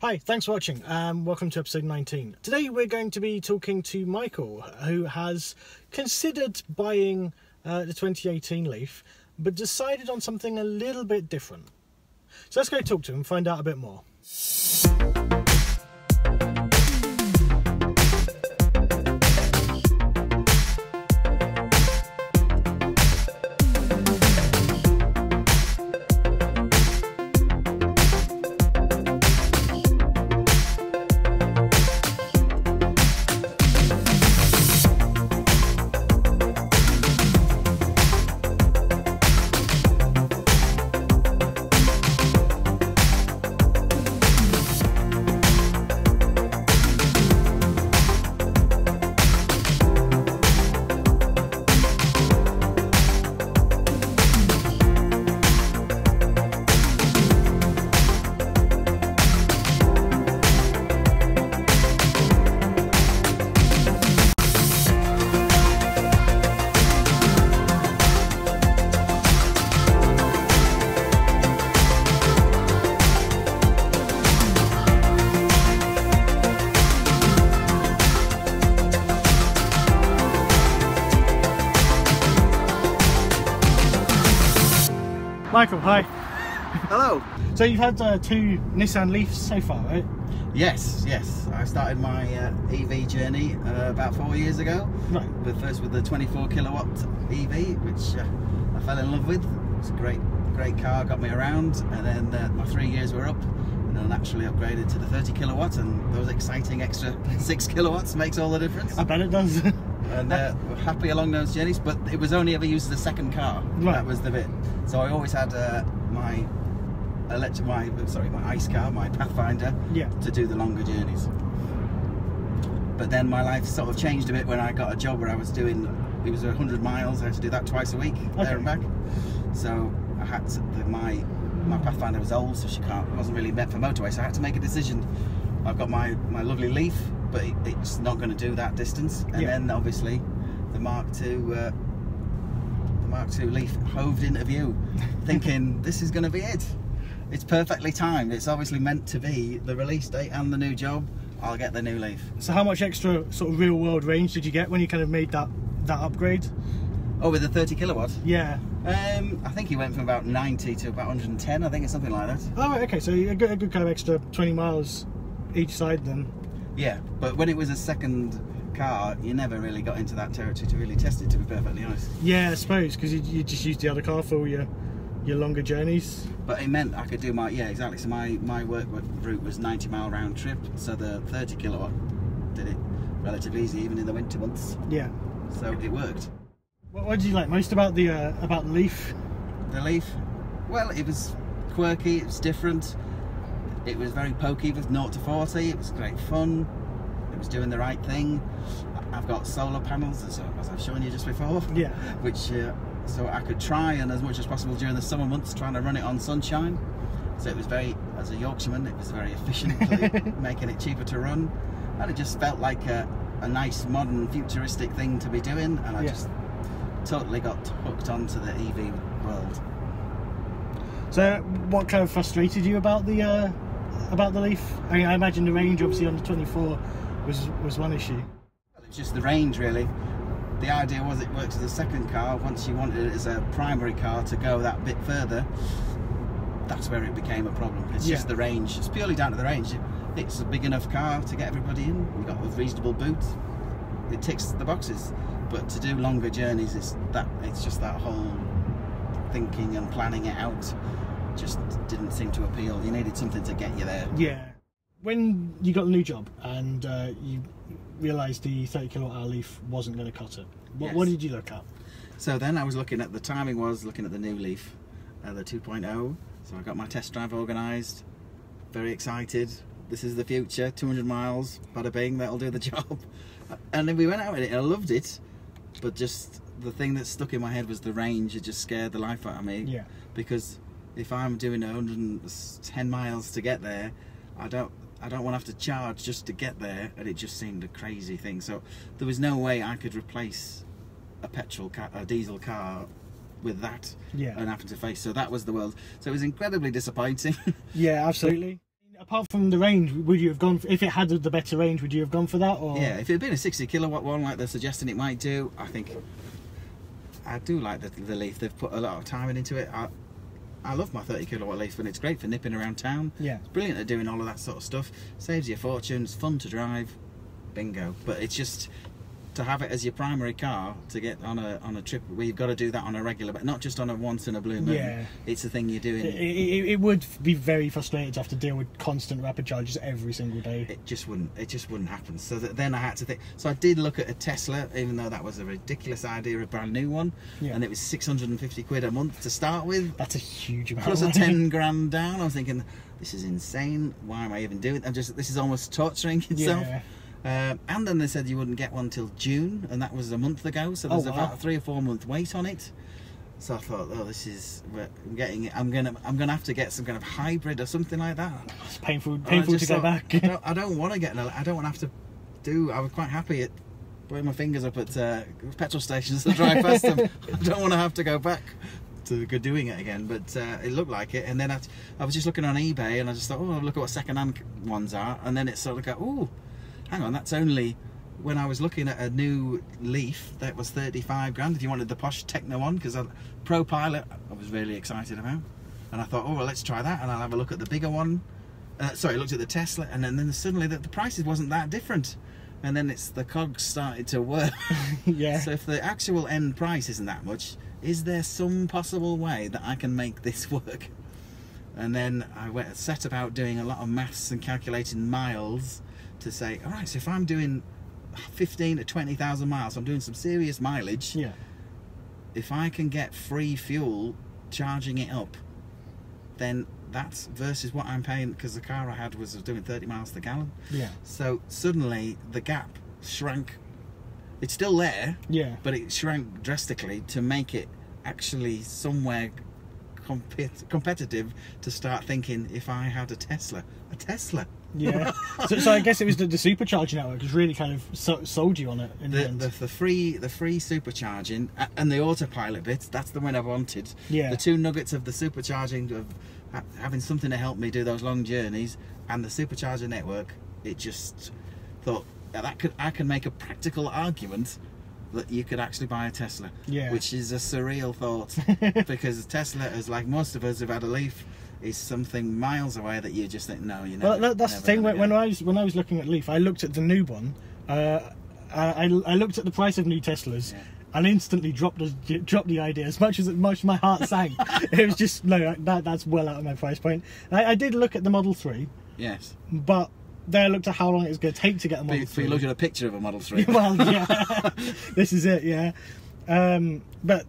Hi, thanks for watching. Welcome to episode 19. Today we're going to be talking to Michael, who has considered buying the 2018 Leaf, but decided on something a little bit different. So let's go talk to him and find out a bit more. Michael, hi. Hello. So you've had two Nissan Leafs so far, right? Yes. I started my EV journey about 4 years ago. Right. First with the 24 kilowatt EV, which I fell in love with. It was a great car, got me around, and then my 3 years were up, and then naturally upgraded to the 30 kilowatt, and those exciting extra 6 kilowatts makes all the difference. I bet it does. And we're happy along those journeys, but it was only ever used as a second car. Right. That was the bit. So I always had my ice car, my Pathfinder, Yeah. to do the longer journeys. But then my life sort of changed a bit when I got a job where I was doing, it was 100 miles, I had to do that twice a week, there and back. So I had to, my Pathfinder was old, so it wasn't really meant for motorway, so I had to make a decision. I've got my lovely Leaf, but it's not going to do that distance. And then obviously the Mark II Leaf hoved into view, thinking this is going to be it. It's perfectly timed. It's obviously meant to be the release date and the new job. I'll get the new Leaf. So how much extra sort of real world range did you get when you kind of made that upgrade? Oh, with the 30 kilowatt? Yeah. I think he went from about 90 to about 110, I think it's something like that. Oh, right, okay, so a good kind of extra 20 miles each side then. Yeah, but when it was a second car, you never really got into that territory to really test it, to be perfectly honest. Yeah, I suppose, because you just used the other car for all your longer journeys. But it meant I could do exactly. So my work route was 90-mile round trip, so the 30 kilowatt did it relatively easy, even in the winter months. Yeah. So it worked. What did you like most about the Leaf? The Leaf? Well, it was quirky, it was different. It was very pokey with 0 to 40, it was great fun. It was doing the right thing. I've got solar panels, as I've shown you just before. Yeah. Which, so I could try, and as much as possible during the summer months, trying to run it on sunshine. So it was as a Yorkshireman, it was very efficiently making it cheaper to run. And it just felt like a nice, modern, futuristic thing to be doing. And I just totally got hooked onto the EV world. So what kind of frustrated you about the Leaf? I mean, I imagine the range, obviously, on the 24 was one issue. Well, it's just the range, really. The idea was it works as a second car. Once you wanted it as a primary car to go that bit further, that's where it became a problem. It's just the range. It's purely down to the range. It's a big enough car to get everybody in. We've got a reasonable boot. It ticks the boxes. But to do longer journeys, it's just that whole thinking and planning it out just didn't seem to appeal. You needed something to get you there. Yeah. When you got the new job and you realised the 30 kilowatt hour Leaf wasn't going to cut it, what did you look at? So then I was looking at the new Leaf, the 2.0. So I got my test drive organised, very excited. This is the future, 200 miles, bada bing, that'll do the job. And then we went out with it and I loved it, but just the thing that stuck in my head was the range. It just scared the life out of me. Yeah. Because if I'm doing 110 miles to get there, I don't want to have to charge just to get there, and it just seemed a crazy thing. So there was no way I could replace a diesel car with that and having to face. So that was the world. So it was incredibly disappointing. Yeah, absolutely. Apart from the range, would you have gone for, if it had the better range? Would you have gone for that? Or Yeah, if it had been a 60 kilowatt one like they're suggesting it might do, I think I do like the Leaf. They've put a lot of time into it. I love my 30 kilowatt Leaf, and it's great for nipping around town. Yeah, it's brilliant at doing all of that sort of stuff. Saves you a fortune. It's fun to drive. Bingo. But it's just to have it as your primary car to get on a trip where you've got to do that on a regular, but not just on a once in a blue moon. Yeah, it's the thing you're doing. It would be very frustrating to have to deal with constant rapid charges every single day. It just wouldn't happen. So then I had to think. So I did look at a Tesla, even though that was a ridiculous idea, a brand new one, and it was 650 quid a month to start with. That's a huge amount. Plus a 10 grand down. I was thinking, this is insane. Why am I even doing it? This is almost torturing itself. Yeah. And then they said you wouldn't get one till June, and that was a month ago. So there's about a 3 or 4 month wait on it. So I thought, oh, this is I'm getting it. I'm gonna have to get some kind of hybrid or something like that. It's painful to go back. I don't want to get. I don't want to have to do. I was quite happy at putting my fingers up at petrol stations to drive past them. I don't want to have to go back to doing it again. But it looked like it, and then I was just looking on eBay, and I just thought, oh, look at what second-hand ones are, and then it sort of go, oh. Hang on, that's only when I was looking at a new Leaf that was 35 grand if you wanted the posh Techno one, because Pro Pilot I was really excited about, and I thought, oh well, let's try that, and I'll have a look at the bigger one. Sorry, I looked at the Tesla, and then suddenly the prices wasn't that different, and then the cogs started to work. Yeah. So if the actual end price isn't that much, is there some possible way that I can make this work? And then I set about doing a lot of maths and calculating miles to say, all right, so if I'm doing 15 to 20,000 miles, I'm doing some serious mileage. Yeah. If I can get free fuel charging it up, then that's versus what I'm paying, because the car I had was doing 30 miles per gallon. Yeah. So suddenly the gap shrank. It's still there. Yeah. But it shrank drastically to make it actually somewhere competitive to start thinking, if I had a Tesla. Yeah. so I guess it was the supercharging network has really kind of sold you on it. The free supercharging and the autopilot bit, that's the one I wanted. Yeah. The two nuggets of the supercharging, of having something to help me do those long journeys, and the supercharger network, it just thought I can make a practical argument that you could actually buy a Tesla. Yeah. Which is a surreal thought, because Tesla, as like most of us who've had a Leaf, is something miles away that you just think, no, you know. Well, that's the thing. When I was looking at Leaf, I looked at the new one. I looked at the price of new Teslas, and instantly dropped the idea. As much as my heart sank, it was just no. That's well out of my price point. I did look at the Model 3. Yes. But then I looked at how long it was going to take to get a Model 3. So you looked at a picture of a Model 3. Well, yeah. This is it. Yeah. But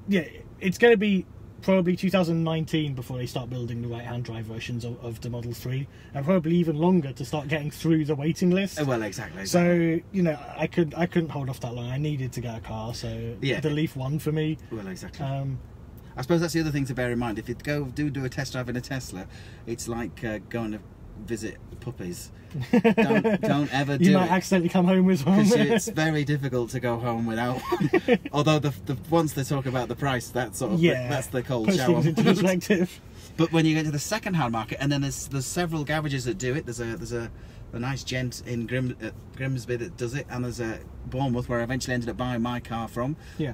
yeah, it's going to be probably 2019 before they start building the right-hand drive versions of the Model 3, and probably even longer to start getting through the waiting list. Well, exactly. So, you know, I couldn't hold off that long. I needed to get a car, so yeah. The Leaf won for me. Well, exactly. I suppose that's the other thing to bear in mind. If you do a test drive in a Tesla, it's like going to visit puppies. Don't ever do it. You might accidentally come home with one. It's very difficult to go home without one. Although once they talk about the price, that's the cold shower. Into perspective. But when you get to the second-hand market, and then there's several garages that do it. There's a nice gent in Grimsby that does it, and there's a Bournemouth where I eventually ended up buying my car from. Yeah.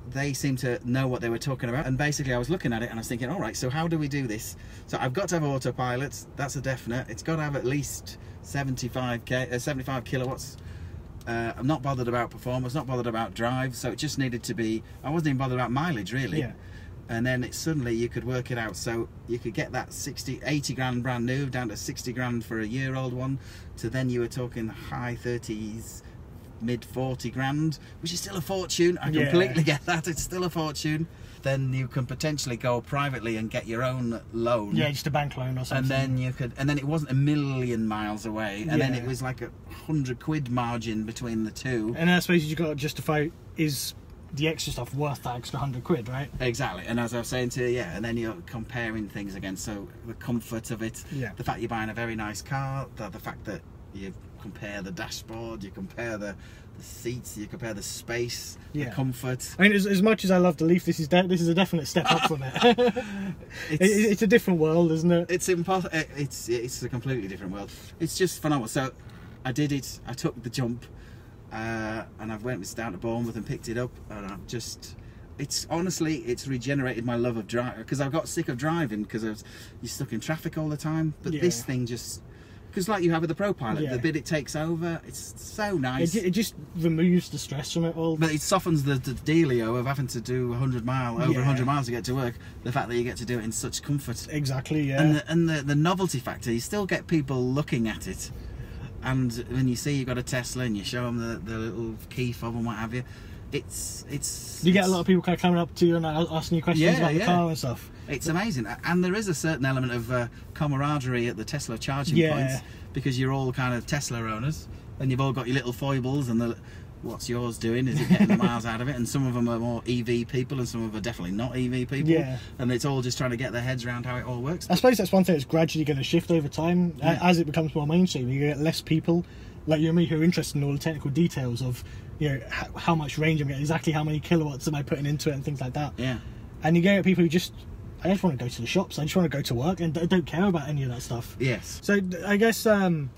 They seem to know what they were talking about, and basically I was looking at it and I was thinking, all right, so how do we do this? So I've got to have autopilot, that's a definite. It's got to have at least 75 kilowatts. I'm not bothered about performance, not bothered about drive, so it just needed to be, I wasn't even bothered about mileage really. Yeah. And then suddenly you could work it out, so you could get that 80 grand brand new down to 60 grand for a year-old one, to then you were talking high 30s, mid 40 grand, which is still a fortune. I completely get that, it's still a fortune. Then you can potentially go privately and get your own loan. Yeah, just a bank loan or something. And then it wasn't a million miles away, and then it was like £100 margin between the two. And I suppose you've got to justify, is the extra stuff worth that extra £100, right? Exactly. And as I was saying to you, and then you're comparing things against, so the comfort of it, the fact you're buying a very nice car, the fact that You compare the dashboard, you compare the seats, you compare the space, Yeah. the comfort. I mean, as much as I love the Leaf, this is a definite step up from it. It's a different world, isn't it? It's impossible. It's a completely different world. It's just phenomenal. So I did it. I took the jump, and I went down to Bournemouth and picked it up, and I've just. It's honestly, it's regenerated my love of driving, because I got sick of driving because you're stuck in traffic all the time. But this thing just, because like you have with the Pro Pilot, the bit it takes over, it's so nice. It just removes the stress from it all. But it softens the dealio of having to do 100 miles to get to work. The fact that you get to do it in such comfort. Exactly, yeah. And the novelty factor, you still get people looking at it. And when you see you've got a Tesla and you show them the little key fob and what have you, you get a lot of people kind of coming up to you and asking you questions about the car and stuff. It's amazing, and there is a certain element of camaraderie at the Tesla charging points, because you're all kind of Tesla owners and you've all got your little foibles, and what's yours doing? Is it getting the miles out of it? And some of them are more EV people, and some of them are definitely not EV people. And it's all just trying to get their heads around how it all works. I suppose that's one thing that's gradually going to shift over time as it becomes more mainstream. You get less people like you and me who are interested in all the technical details of, you know, how much range I'm getting, exactly how many kilowatts am I putting into it, and things like that. And you get people who I just want to go to the shops, I just want to go to work, and don't care about any of that stuff. So I guess the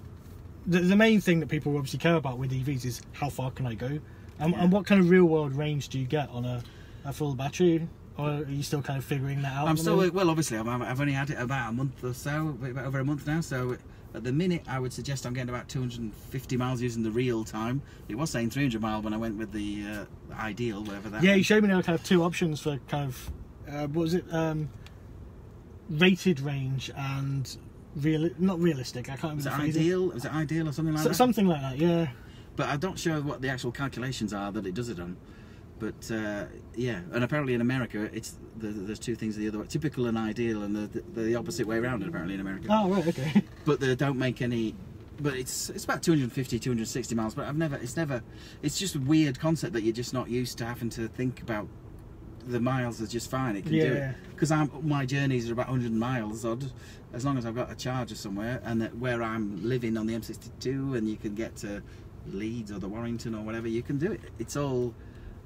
main thing that people obviously care about with EVs is how far can I go, and what kind of real world range do you get on a full battery, or are you still kind of figuring that out? I'm still, well, obviously I've only had it about a month or so, about over a month now, so at the minute I would suggest I'm getting about 250 miles using the real time. It was saying 300 miles when I went with the ideal, whatever that was. You showed me now kind of two options for kind of what was it, rated range and not realistic, I can't remember. Was it ideal or something like that? Something like that, yeah. But I'm not sure what the actual calculations are that it does it on. But yeah, and apparently in America, there's two things the other way: typical and ideal, and the opposite way around. Apparently in America. Oh right, okay. But they don't make any. But it's about 250, 260 miles. But it's just a weird concept that you're just not used to having to think about. The miles are just fine. It can do it because my journeys are about 100 miles odd, as long as I've got a charger somewhere, and where I'm living on the M62, and you can get to Leeds or the Warrington or whatever, you can do it. It's all.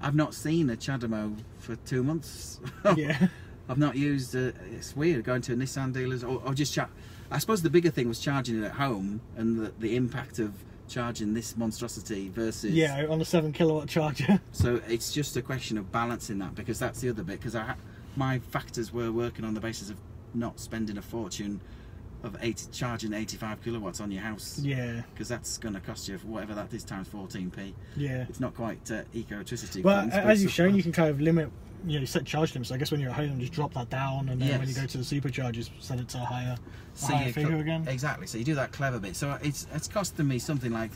I've not seen a CHAdeMO for 2 months. I've not used it's weird going to a Nissan dealers or just chat. I suppose the bigger thing was charging it at home, and the impact of charging this monstrosity versus on a 7 kilowatt charger. So it's just a question of balancing that, because that's the other bit, because my factors were working on the basis of not spending a fortune of charging 85 kilowatts on your house, because that's going to cost you whatever that is times 14p. It's not quite eco-electricity. Well, as you've shown, you can kind of limit, set charge limits. So I guess when you're at home, just drop that down, and then when you go to the superchargers, set it to a higher figure again. Exactly. So you do that clever bit. So it's costing me something like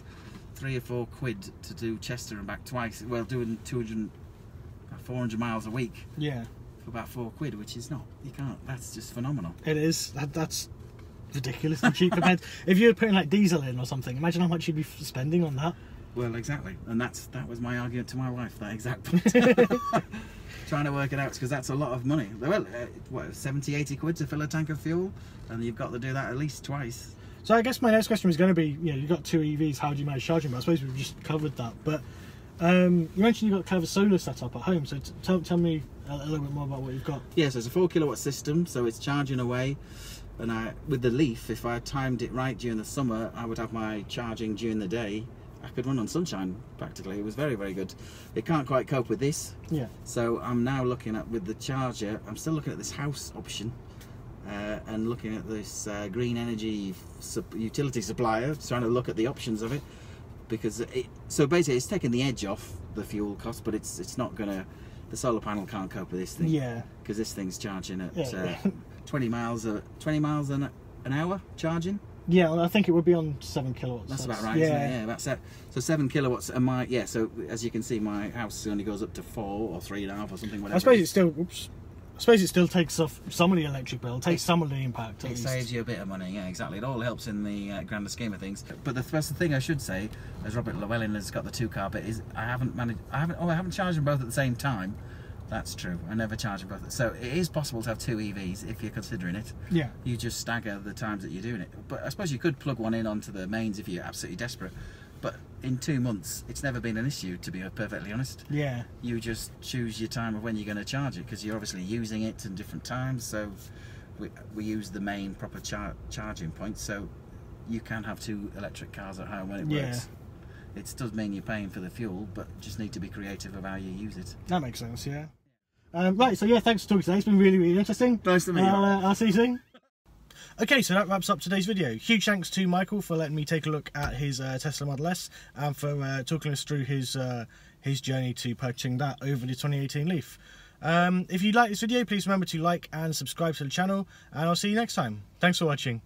3 or 4 quid to do Chester and back twice. Well, doing 400 miles a week. For about 4 quid, which is not. You can't. That's just phenomenal. It is. That's ridiculously cheap compared. If you were putting like diesel in or something, imagine how much you'd be spending on that. Well, exactly. And that was my argument to my wife. That exact point. Trying to work it out, because that's a lot of money. Well, what, 70, 80 quid to fill a tank of fuel, and you've got to do that at least twice. So I guess my next question was going to be, you've got 2 EVs, how do you manage charging? But I suppose we've just covered that. But you mentioned you've got kind of a solar setup at home, so tell me a little bit more about what you've got. Yeah, so it's a 4 kilowatt system, so it's charging away. And with the Leaf, if I timed it right during the summer, I would have my charging during the day. I could run on sunshine practically. It was very, very good. It can't quite cope with this. So I'm now looking at, with the charger, I'm still looking at this house option, and looking at this green energy utility supplier, trying to look at the options of it, because so basically it's taking the edge off the fuel cost, but it's not gonna. The solar panel can't cope with this thing. Because this thing's charging at 20 miles an hour charging. Yeah, well, I think it would be on 7 kilowatts. That's about right, isn't it? Yeah, about so 7 kilowatts. And so as you can see, my house only goes up to 4 or 3.5 or something. Whatever. I suppose it still takes off some of the electric bill, takes some of the impact. It saves you a bit of money. Yeah, exactly. It all helps in the grander scheme of things. But the first thing I should say, as Robert Llewellyn has got the 2-car bit, is I haven't charged them both at the same time. That's true. I never charge both. So it is possible to have 2 EVs if you're considering it. Yeah. You just stagger the times that you're doing it. But I suppose you could plug one in onto the mains if you're absolutely desperate. But in 2 months, it's never been an issue, to be perfectly honest. Yeah. You just choose your time of when you're going to charge it, because you're obviously using it in different times. So we use the main proper charging point, so you can have 2 electric cars at home when it works. It does mean you're paying for the fuel, but just need to be creative of how you use it. That makes sense, yeah. Right, so yeah, thanks for talking today. It's been really, really interesting. Nice to meet you. I'll see you soon. Okay, so that wraps up today's video. Huge thanks to Michael for letting me take a look at his Tesla Model S and for talking us through his journey to purchasing that over the 2018 Leaf. If you like this video, please remember to like and subscribe to the channel, and I'll see you next time. Thanks for watching.